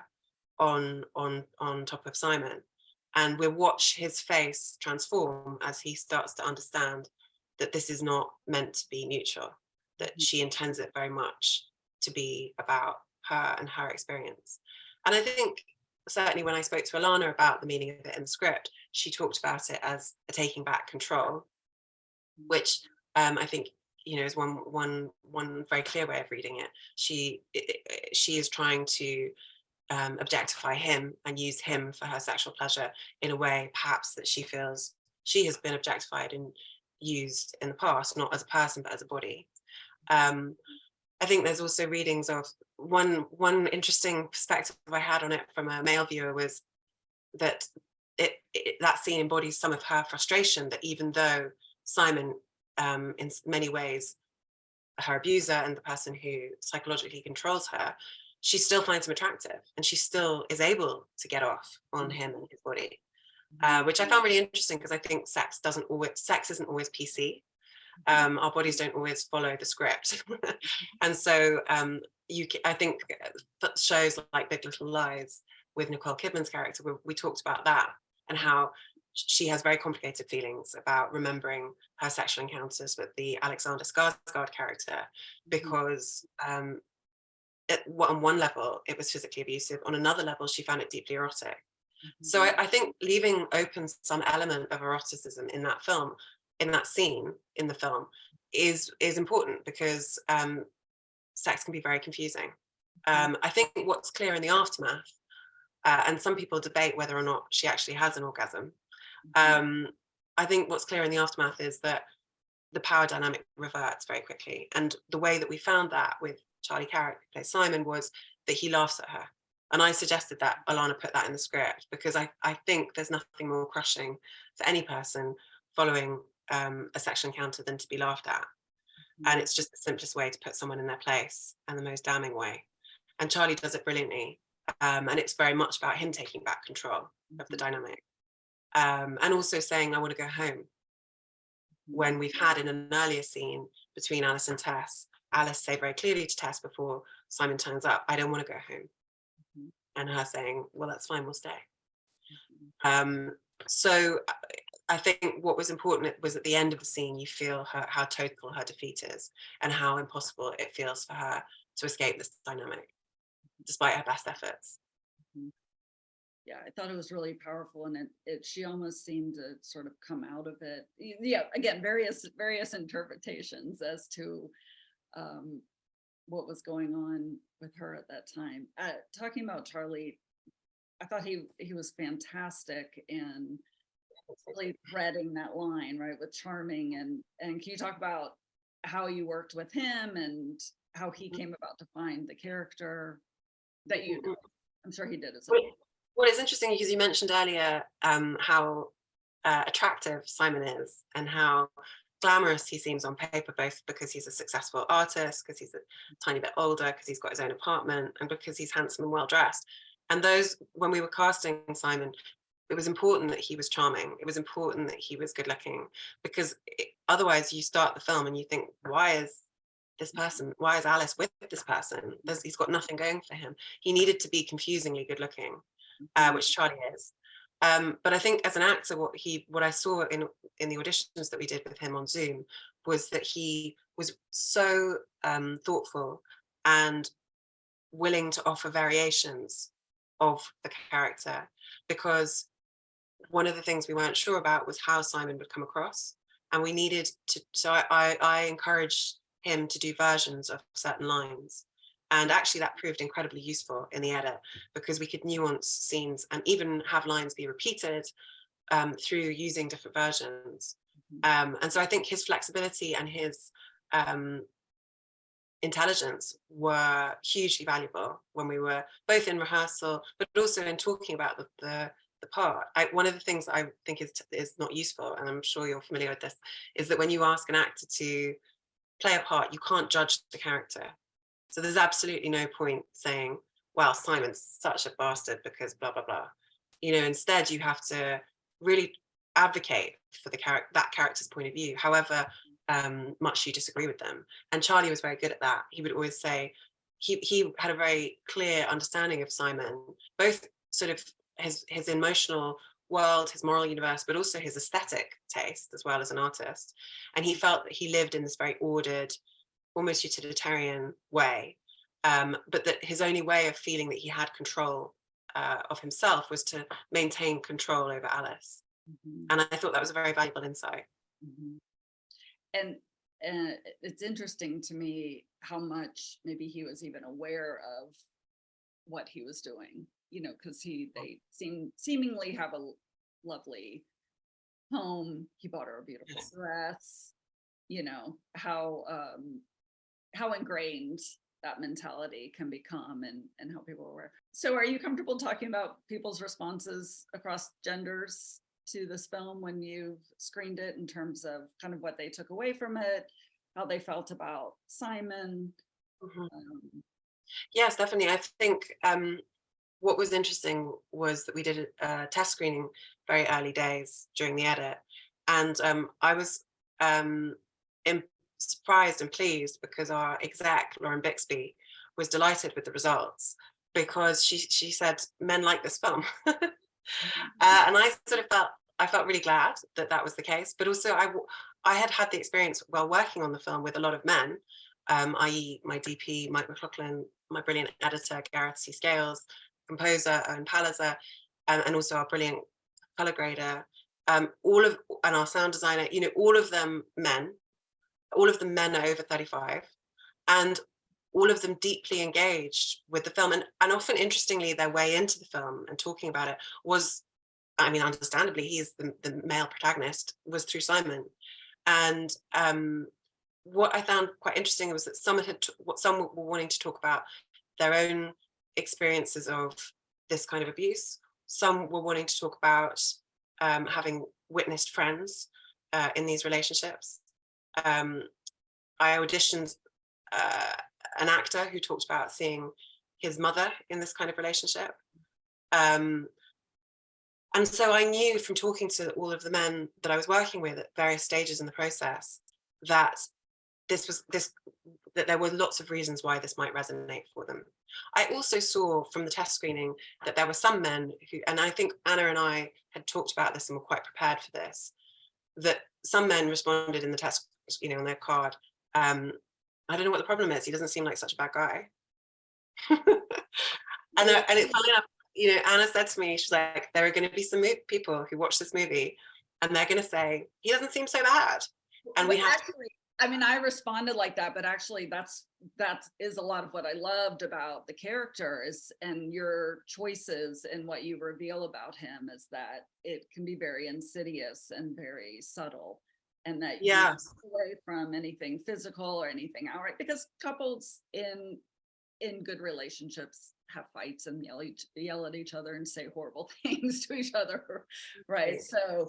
Speaker 2: on top of Simon. And we watch his face transform as he starts to understand that this is not meant to be mutual, that she intends it very much to be about her and her experience. And I think certainly when I spoke to Alana about the meaning of it in the script, she talked about it as a taking back control, which I think is one very clear way of reading it. She is trying to objectify him and use him for her sexual pleasure in a way perhaps that she feels she has been objectified and used in the past, not as a person but as a body. I think there's also readings of one interesting perspective I had on it from a male viewer was that that scene embodies some of her frustration, that even though Simon, in many ways, her abuser and the person who psychologically controls her, she still finds him attractive, and she still is able to get off on him and his body, which I found really interesting, because I think sex isn't always PC. Our bodies don't always follow the script. And so I think shows like Big Little Lies with Nicole Kidman's character, we talked about that, and how she has very complicated feelings about remembering her sexual encounters with the Alexander Skarsgård character, because on one level it was physically abusive, on another level she found it deeply erotic. So I think leaving open some element of eroticism in that film, in that scene in the film, is important, because sex can be very confusing. I think what's clear in the aftermath, and some people debate whether or not she actually has an orgasm. I think what's clear in the aftermath is that the power dynamic reverts very quickly. And the way that we found that with Charlie Carrick, who plays Simon, was that he laughs at her. And I suggested that Alana put that in the script, because I think there's nothing more crushing for any person following a sexual encounter than to be laughed at. And it's just the simplest way to put someone in their place, and the most damning way. And Charlie does it brilliantly. And it's very much about him taking back control of the dynamic. And also saying, I want to go home. When we've had in an earlier scene between Alice and Tess, Alice say very clearly to Tess before Simon turns up, I don't want to go home. And her saying, well, that's fine, we'll stay. So I think what was important was at the end of the scene, you feel how total her defeat is, and how impossible it feels for her to escape this dynamic, despite her best efforts.
Speaker 1: Yeah, I thought it was really powerful, and she almost seemed to sort of come out of it. Yeah, again, various interpretations as to what was going on with her at that time. Talking about Charlie, I thought he was fantastic and really threading that line, right, with charming, and can you talk about how you worked with him and how he came about to find the character that you know? I'm sure he did as well.
Speaker 2: Well, it's interesting because you mentioned earlier how attractive Simon is and how glamorous he seems on paper, both because he's a successful artist, because he's a tiny bit older, because he's got his own apartment, and because he's handsome and well dressed. And those, when we were casting Simon, it was important that he was charming. It was important that he was good looking, because otherwise you start the film and you think, why is Alice with this person? He's got nothing going for him. He needed to be confusingly good looking, which Charlie is. But I think as an actor, what I saw in the auditions that we did with him on Zoom was that he was so thoughtful and willing to offer variations of the character, because one of the things we weren't sure about was how Simon would come across, and we needed to. So I encouraged him to do versions of certain lines. And actually that proved incredibly useful in the edit, because we could nuance scenes and even have lines be repeated through using different versions. And so I think his flexibility and his intelligence were hugely valuable when we were both in rehearsal, but also in talking about the part. One of the things that I think is not useful, and I'm sure you're familiar with this, is that when you ask an actor to play a part, you can't judge the character. So there's absolutely no point saying, well, Simon's such a bastard because blah, blah, blah. Instead you have to really advocate for that character's point of view, however much you disagree with them. And Charlie was very good at that. He would always say, he had a very clear understanding of Simon, both sort of his emotional world, his moral universe, but also his aesthetic taste as well as an artist. And he felt that he lived in this very ordered, almost utilitarian way, but that his only way of feeling that he had control of himself was to maintain control over Alice. And I thought that was a very valuable insight.
Speaker 1: And it's interesting to me how much maybe he was even aware of what he was doing, because they seemingly have a lovely home. He bought her a beautiful dress. How ingrained that mentality can become, and how people are aware. So are you comfortable talking about people's responses across genders to this film when you've screened it, in terms of kind of what they took away from it, how they felt about Simon?
Speaker 2: Yes, definitely. I think what was interesting was that we did a test screening very early days during the edit, and I was surprised and pleased because our exec, Lauren Bixby, was delighted with the results, because she said men like this film. And I felt really glad that was the case, but also I had the experience while working on the film with a lot of men, i.e. my DP, Mike McLaughlin, my brilliant editor, Gareth C. Scales, composer, Owen Palliser, and also our brilliant color grader, and our sound designer, all of them men are over 35, and all of them deeply engaged with the film. And often, interestingly, their way into the film and talking about it was, understandably, he's the male protagonist, was through Simon. And what I found quite interesting was that some were wanting to talk about their own experiences of this kind of abuse. Some were wanting to talk about having witnessed friends in these relationships. I auditioned an actor who talked about seeing his mother in this kind of relationship. And so I knew from talking to all of the men that I was working with at various stages in the process that that there were lots of reasons why this might resonate for them. I also saw from the test screening that there were some men who, and I think Anna and I had talked about this and were quite prepared for this, that some men responded in the test, on their card, I don't know what the problem is. He doesn't seem like such a bad guy. And funny enough, you know, Anna said to me, she's like, there are going to be some people who watch this movie and they're going to say, he doesn't seem so bad. And
Speaker 1: But
Speaker 2: we have
Speaker 1: actually, I mean, I responded like that, but actually that is a lot of what I loved about the character is, and your choices and what you reveal about him is that it can be very insidious and very subtle, and that you
Speaker 2: yeah,
Speaker 1: stay away from anything physical or anything outright, because couples in good relationships have fights and yell at each other and say horrible things to each other, right? So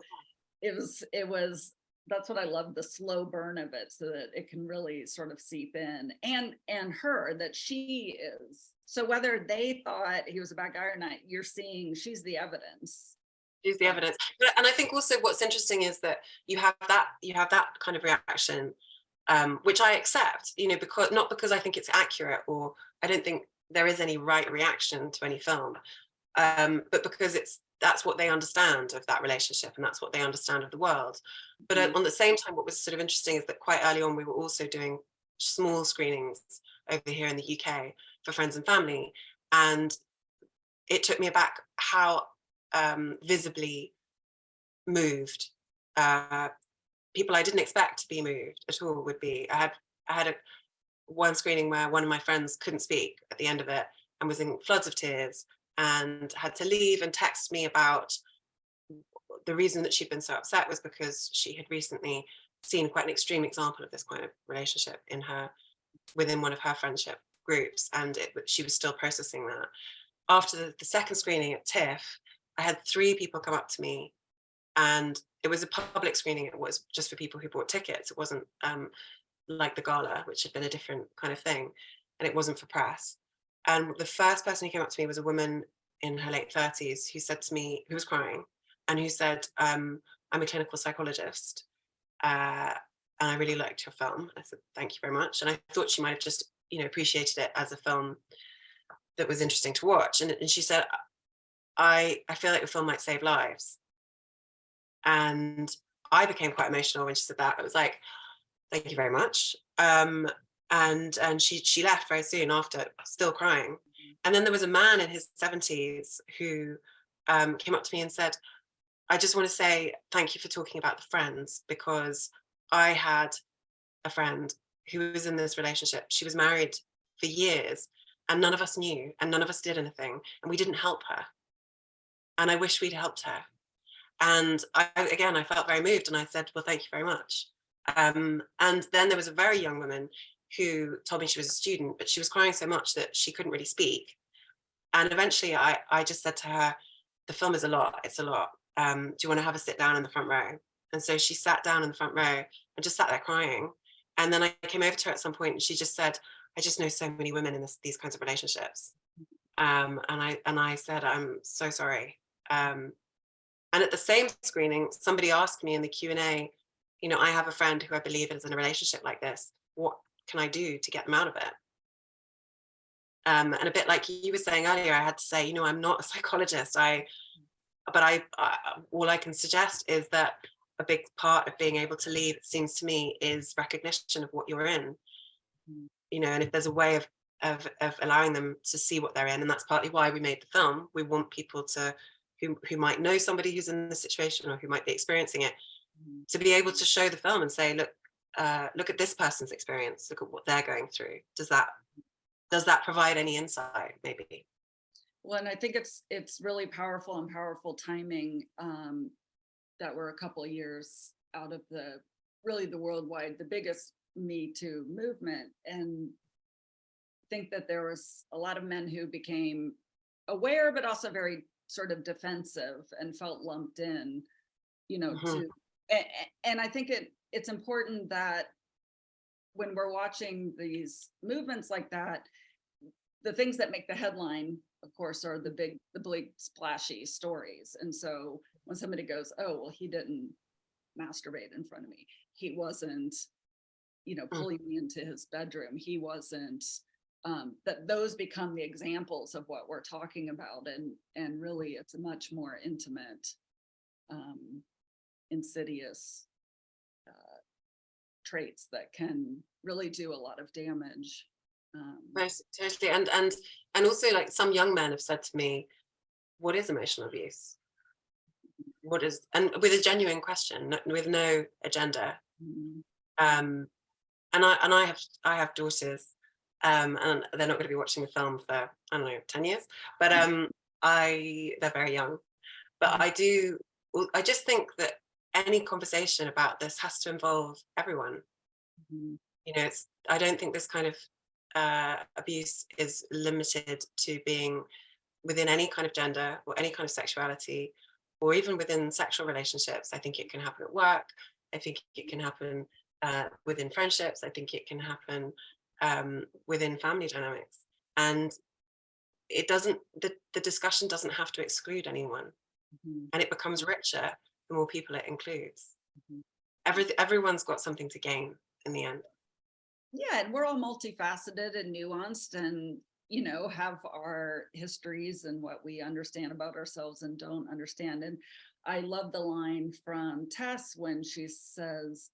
Speaker 1: it was that's what I love, the slow burn of it, so that it can really sort of seep in, and her, that she is, so whether they thought he was a bad guy or not, you're seeing she's the evidence.
Speaker 2: is the evidence. And I think also what's interesting is that you have that kind of reaction, which I accept, you know, because not because I think it's accurate, or I don't think there is any right reaction to any film, but because that's what they understand of that relationship, and that's what they understand of the world. But
Speaker 1: Mhm.
Speaker 2: on the same time, what was sort of interesting is that quite early on, we were also doing small screenings over here in the UK for friends and family, and it took me aback how visibly moved people I didn't expect to be moved at all would be. I had one screening where one of my friends couldn't speak at the end of it and was in floods of tears and had to leave and text me about the reason that she'd been so upset was because she had recently seen quite an extreme example of this kind of relationship within one of her friendship groups, and she was still processing that. After the second screening at TIFF, I had 3 people come up to me, and it was a public screening. It was just for people who bought tickets. It wasn't like the gala, which had been a different kind of thing, and it wasn't for press. And the first person who came up to me was a woman in her late 30s who said to me, who was crying, and who said, I'm a clinical psychologist, and I really liked your film. I said, thank you very much. And I thought she might have just, you know, appreciated it as a film that was interesting to watch. And she said, I feel like your film might save lives. And I became quite emotional when she said that. I was like, thank you very much. And she left very soon after, still crying. And then there was a man in his 70s who came up to me and said, I just want to say thank you for talking about the friends, because I had a friend who was in this relationship. She was married for years and none of us knew and none of us did anything, and we didn't help her. And I wish we'd helped her. And I felt very moved, and I said, well, thank you very much. And then there was a very young woman who told me she was a student, but she was crying so much that she couldn't really speak. And eventually I just said to her, the film is a lot, it's a lot. Do you want to have a sit down in the front row? And so she sat down in the front row and just sat there crying. And then I came over to her at some point and she just said, I just know so many women in these kinds of relationships. And I said, I'm so sorry. And at the same screening, somebody asked me in the Q&A, you know, I have a friend who I believe is in a relationship like this. What can I do to get them out of it? And a bit like you were saying earlier, I had to say, you know, I'm not a psychologist. But all I can suggest is that a big part of being able to leave, it seems to me, is recognition of what you're in. You know, and if there's a way of allowing them to see what they're in, and that's partly why we made the film. We want people to who might know somebody who's in the situation or who might be experiencing it, to be able to show the film and say, look at this person's experience, look at what they're going through. Does that provide any insight, maybe?
Speaker 1: Well, and I think it's really powerful and powerful timing, that we're a couple of years out of the worldwide, the biggest Me Too movement, and think that there was a lot of men who became aware, but also very sort of defensive and felt lumped in, you know,
Speaker 2: Mm-hmm.
Speaker 1: and I think it's important that when we're watching these movements like that, the things that make the headline, of course, are the big splashy stories. And so when somebody goes, oh, well, he didn't masturbate in front of me, he wasn't, you know, pulling me into his bedroom, he wasn't, that those become the examples of what we're talking about. And really it's a much more intimate, insidious traits that can really do a lot of damage.
Speaker 2: Totally. And also, like, some young men have said to me, what is emotional abuse? What is, and with a genuine question, with no agenda. Um, and I have daughters, and they're not going to be watching the film for, I don't know, 10 years, but they're very young. But I just think that any conversation about this has to involve everyone. You know, I don't think this kind of abuse is limited to being within any kind of gender or any kind of sexuality, or even within sexual relationships. I think it can happen at work. I think it can happen within friendships. I think it can happen within family dynamics. And it doesn't, the discussion doesn't have to exclude anyone. And it becomes richer the more people it includes. Everyone's got something to gain in the end.
Speaker 1: Yeah, and we're all multifaceted and nuanced, and you know, have our histories and what we understand about ourselves and don't understand. And I love the line from Tess when she says,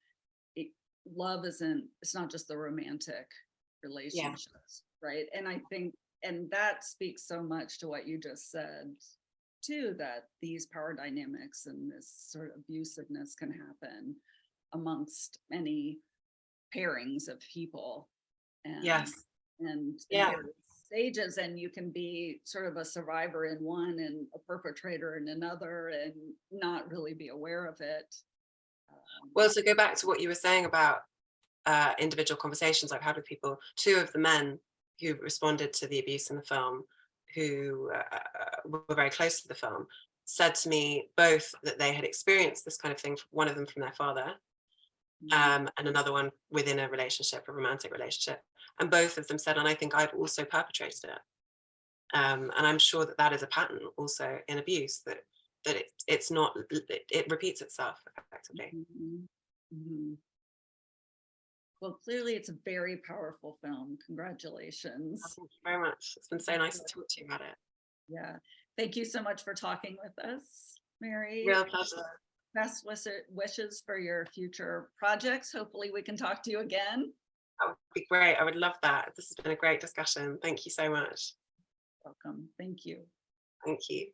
Speaker 1: love isn't, it's not just the romantic relationships, right? And I think, and that speaks so much to what you just said too, that these power dynamics and this sort of abusiveness can happen amongst many pairings of people. And
Speaker 2: Yes.
Speaker 1: and various stages, and you can be sort of a survivor in one and a perpetrator in another and not really be aware of it.
Speaker 2: Well, to go back to what you were saying about individual conversations I've had with people, two of the men who responded to the abuse in the film, who were very close to the film, said to me both that they had experienced this kind of thing, one of them from their father, and another one within a relationship, a romantic relationship. And both of them said, and I think I've also perpetrated it. And I'm sure that that is a pattern also in abuse, that it's not, it repeats itself effectively.
Speaker 1: Well, clearly it's a very powerful film. Congratulations.
Speaker 2: Thank you very much. It's been so nice to talk to you about it.
Speaker 1: Yeah. Thank you so much for talking with us, Mary.
Speaker 2: Real pleasure.
Speaker 1: Best wishes for your future projects. Hopefully we can talk to you again.
Speaker 2: That would be great. I would love that. This has been a great discussion. Thank you so much.
Speaker 1: Welcome. Thank you.
Speaker 2: Thank you.